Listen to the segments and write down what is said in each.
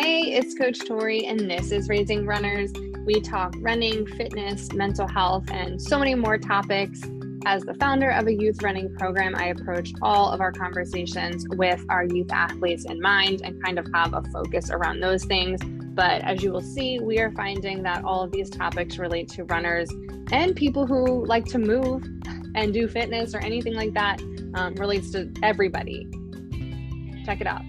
Hey, it's Coach Tori, and this is Raising Runners. We talk running, fitness, mental health, and so many more topics. As the founder of a youth running program, I approach all of our conversations with our youth athletes in mind and kind of have a focus around those things. But as you will see, we are finding that all of these topics relate to runners and people who like to move and do fitness or anything like that. Relates to everybody. Check it out.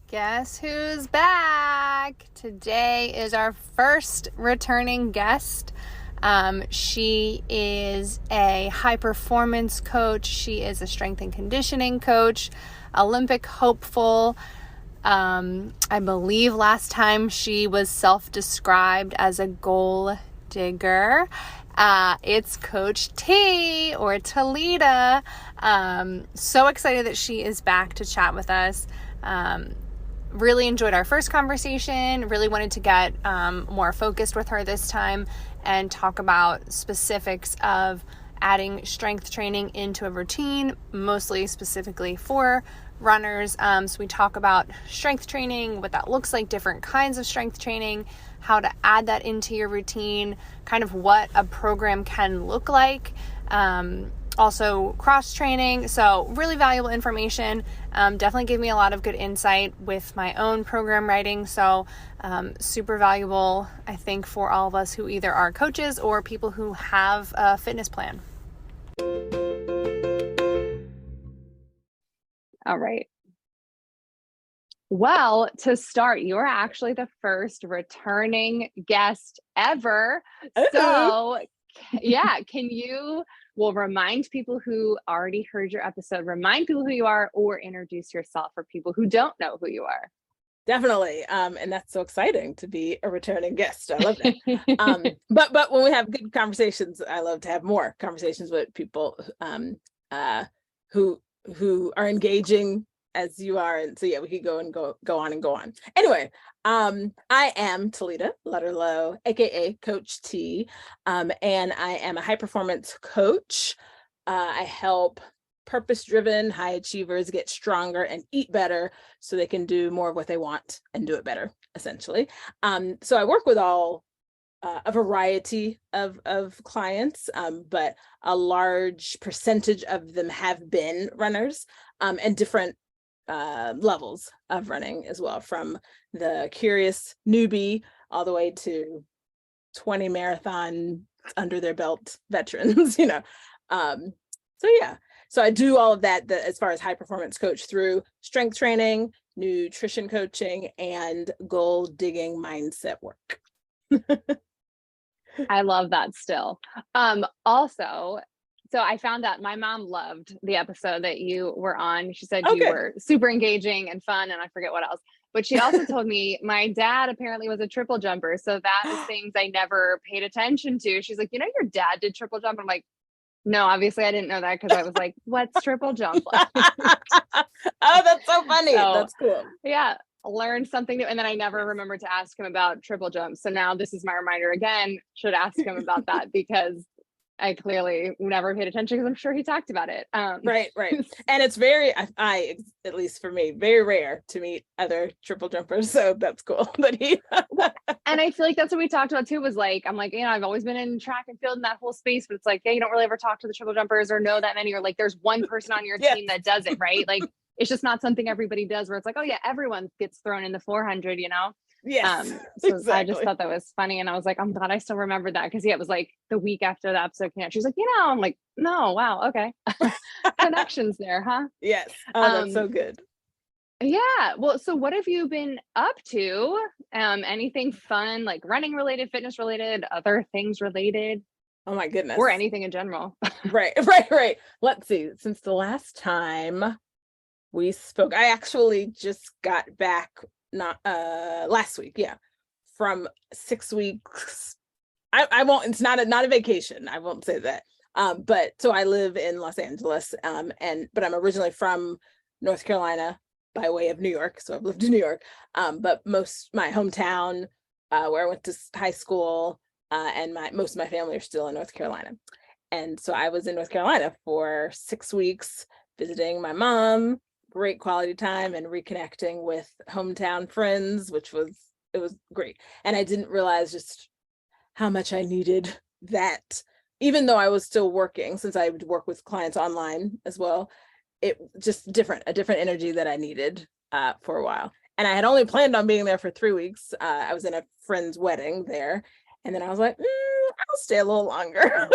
Guess who's back? Today is our first returning guest. She is a high performance coach. She is a strength and conditioning coach, Olympic hopeful. I believe last time she was self-described as a goal digger. It's Coach T, or Talita. So excited that she is back to chat with us. Really enjoyed our first conversation, really wanted to get more focused with her this time and talk about specifics of adding strength training into a routine, mostly specifically for runners. So we talk about strength training, what that looks like, different kinds of strength training, how to add that into your routine, kind of what a program can look like. Also cross training. So really valuable information. Definitely gave me a lot of good insight with my own program writing. So super valuable, I think, for all of us who either are coaches or people who have a fitness plan. All right. Well, to start, you're actually the first returning guest ever. So yeah, can you remind people who already heard your episode, remind people who you are, or introduce yourself for people who don't know who you are. Definitely. And that's so exciting to be a returning guest. I love that. But when we have good conversations, I love to have more conversations with people who are engaging as you are. And so yeah, we could go on. Anyway, I am Talita Lutterlow, aka Coach T, and I am a high performance coach. I help purpose-driven high achievers get stronger and eat better so they can do more of what they want and do it better, essentially. So I work with a variety of clients, but a large percentage of them have been runners, and different levels of running as well, from the curious newbie all the way to 20 marathon under their belt veterans, So I do all of that as far as high performance coach through strength training, nutrition coaching, and goal digging mindset work. I love that still. Also, so I found out my mom loved the episode that you were on. She said you were super engaging and fun, and I forget what else. But she also told me my dad apparently was a triple jumper. So that is things I never paid attention to. She's like, your dad did triple jump. I'm like, no, obviously I didn't know that, because I was like, what's triple jump? Oh, that's so funny. That's cool. Yeah. Learned something new, and then I never remembered to ask him about triple jump. So now this is my reminder again, should ask him about that, because I clearly never paid attention, because I'm sure he talked about it. Right. And it's very, I at least for me, very rare to meet other triple jumpers. So that's cool that he. And I feel like that's what we talked about too, was like, I'm like, I've always been in track and field in that whole space, but it's like, yeah, you don't really ever talk to the triple jumpers or know that many, or like there's one person on your team that does it, right? Like, it's just not something everybody does, where it's like, oh yeah, everyone gets thrown in the 400, Yes. So exactly. I just thought that was funny, and I was like, I'm glad I still remembered that, because it was like the week after the episode came out. She's like, I'm like, no, wow, okay. Connections there, huh? Yes. Oh, that's so good. Yeah. Well, so what have you been up to? Anything fun, like running related, fitness related, other things related? Oh my goodness. Or anything in general. Right. Let's see. Since the last time we spoke, I actually just got back last week, from 6 weeks. I won't, it's not a vacation, I won't say that. But so I live in Los Angeles, but I'm originally from North Carolina by way of New York. So I've lived in New York. But my hometown, where I went to high school, and most of my family are still in North Carolina. And so I was in North Carolina for 6 weeks visiting my mom, great quality time and reconnecting with hometown friends, it was great. And I didn't realize just how much I needed that, even though I was still working, since I would work with clients online as well. It just a different energy that I needed for a while. And I had only planned on being there for 3 weeks. I was in a friend's wedding there. And then I was like, I'll stay a little longer.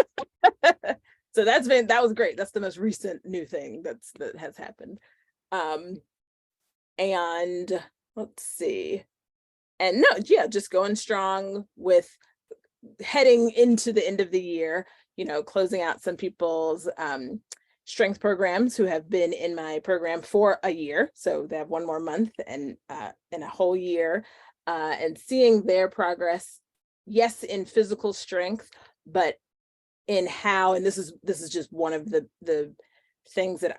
So that was great. That's the most recent new thing that has happened. And let's see. And no, yeah, just going strong with heading into the end of the year, closing out some people's strength programs who have been in my program for a year. So they have one more month and a whole year, and seeing their progress, yes, in physical strength, but in how, and this is just one of the things that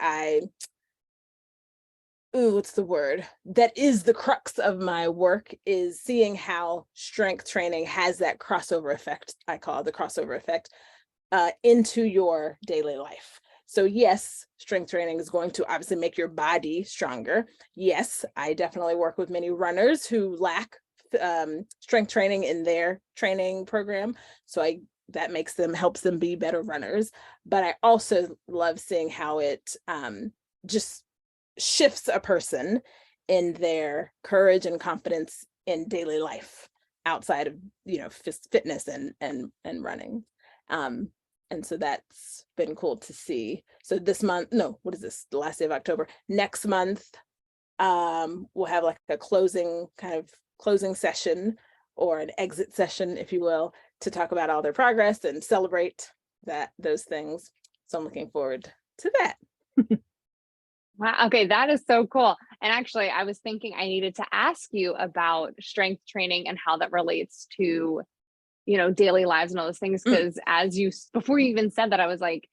what's the word? That is the crux of my work, is seeing how strength training has that crossover effect. I call it the crossover effect into your daily life. So yes, strength training is going to obviously make your body stronger. Yes, I definitely work with many runners who lack strength training in their training program. So that helps them be better runners. But I also love seeing how it just shifts a person in their courage and confidence in daily life outside of fitness and running. And so that's been cool to see. So this month, no, what is this? The last day of October. Next month, we'll have like a closing session, or an exit session, if you will, to talk about all their progress and celebrate those things. So I'm looking forward to that. Wow. Okay. That is so cool. And actually, I was thinking I needed to ask you about strength training and how that relates to, daily lives and all those things. Because before you even said that, I was like,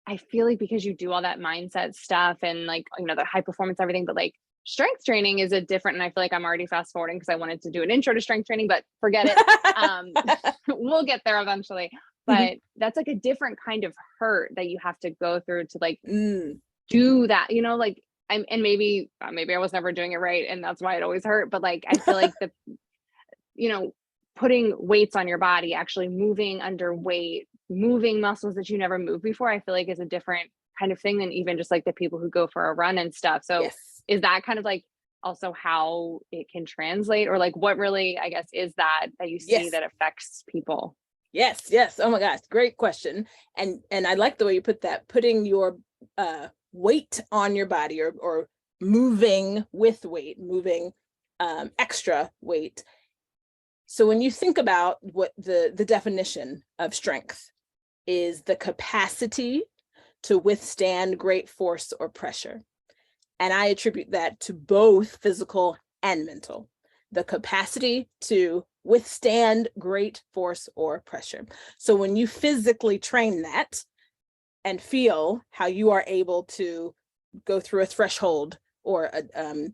I feel like because you do all that mindset stuff and like, the high performance, everything, but like strength training is a different, and I feel like I'm already fast forwarding because I wanted to do an intro to strength training, but forget it. We'll get there eventually. But that's like a different kind of hurt that you have to go through to like do that, and maybe I was never doing it right, and that's why it always hurt. But like, I feel like putting weights on your body, actually moving under weight, moving muscles that you never moved before, I feel like is a different kind of thing than even just like the people who go for a run and stuff. So yes. Is that kind of like also how it can translate, or like what really, I guess, is that you see that affects people? Yes. Oh my gosh, great question. And I like the way you put that, putting your weight on your body, or moving with weight, moving extra weight. So when you think about what the definition of strength is, the capacity to withstand great force or pressure. And I attribute that to both physical and mental. The capacity to withstand great force or pressure. So when you physically train that and feel how you are able to go through a threshold or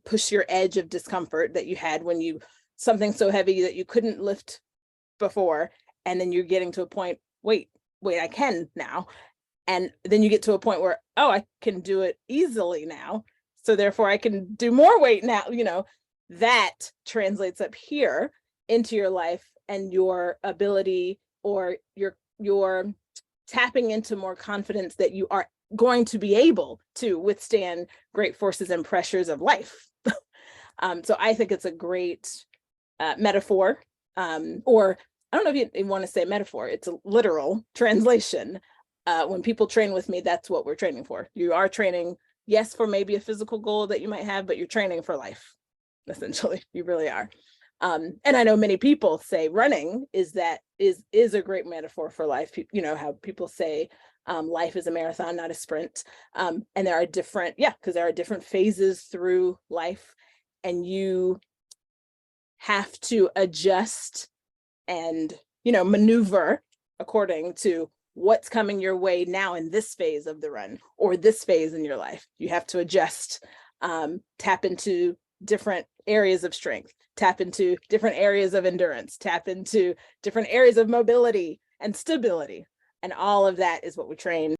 push your edge of discomfort that you had when something so heavy that you couldn't lift before, and then you're getting to a point, wait, I can now. And then you get to a point where, I can do it easily now. So therefore I can do more weight now, that translates up here into your life and your ability, or your tapping into more confidence that you are going to be able to withstand great forces and pressures of life. So I think it's a great metaphor, or I don't know if you want to say metaphor, it's a literal translation. When people train with me, that's what we're training for. You are training, yes, for maybe a physical goal that you might have, but you're training for life, essentially. You really are. And I know many people say running is a great metaphor for life. How people say life is a marathon, not a sprint. And there are because there are different phases through life, and you have to adjust and, maneuver according to what's coming your way now in this phase of the run or this phase in your life. You have to adjust, tap into different areas of strength, tap into different areas of endurance, tap into different areas of mobility and stability. And all of that is what we train